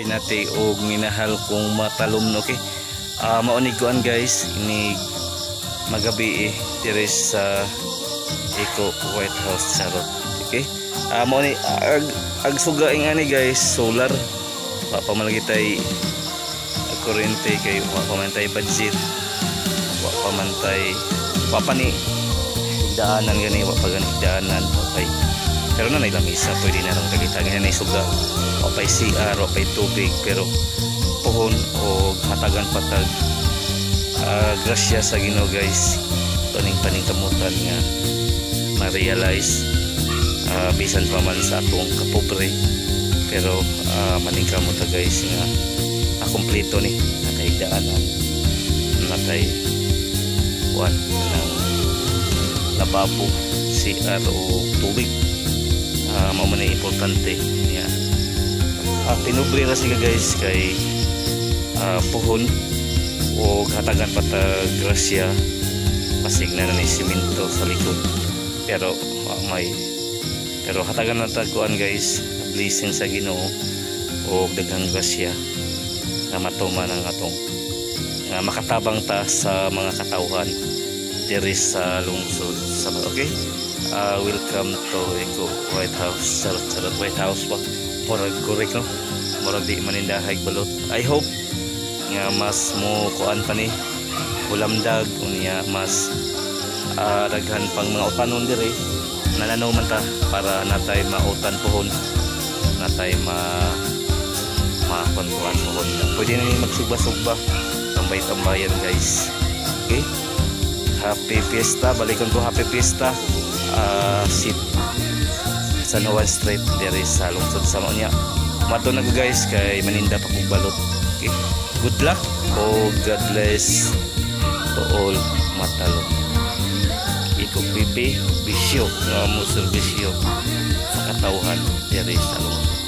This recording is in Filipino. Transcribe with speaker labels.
Speaker 1: Pinati og minahal kong matalom, okay? Maunig kuan guys, ini magabi dire sa Eco White House Charot, okay? Mauni ag suga ani guys, solar. Wa pa man tay kuryente kay wa pa man tay budget. Wa pa man tay wa pa ni daanan gani, wa pa gani daanan, okay? Pero na lamisa pwede na lang kita ganyan na suga. Wa pa CR, wa pa tubig, pero puhon o hatagan patag grasya sa Ginoo guys. Tuning paningkamutan nga ma-realize bisan pa man sa atong kapobre, pero maningkamot ta guys nga kompleto ni natay daanan, natay wan ng lababo, CR o tubig. Mao man importante niya. Tinubre na siya guys kay puhon o hatagan patag grasya, pasig na ni simento sa likod, pero pero hatagan na taguan guys, blessing sa Ginoo o daghang grasya na matuman ang atong nga makatabang ta sa mga katawhan diri sa lungsod sa, okay? Welcome to Eco White House Charot White House pa murag correct no, murag di manindahay balot. I hope nga mas mo kuan pa ni ulamdag unya mas daghan pang mga utanon diri nananaw man ta para natay mautan pohon, natay makontuan pohon. Pwede na ni magsugba-sugba tambay-tambayan guys, okay? Happy Fiesta, balikon ko Happy Fiesta. Sit San Juan Street diri sa lungsod sa Maunya. Mato na guys kay maninda pa kog balot, okay? Good luck o God bless to all matalom. Iko pipi bisyo nga mo serbisyo sa katawhan diri sa lungsod.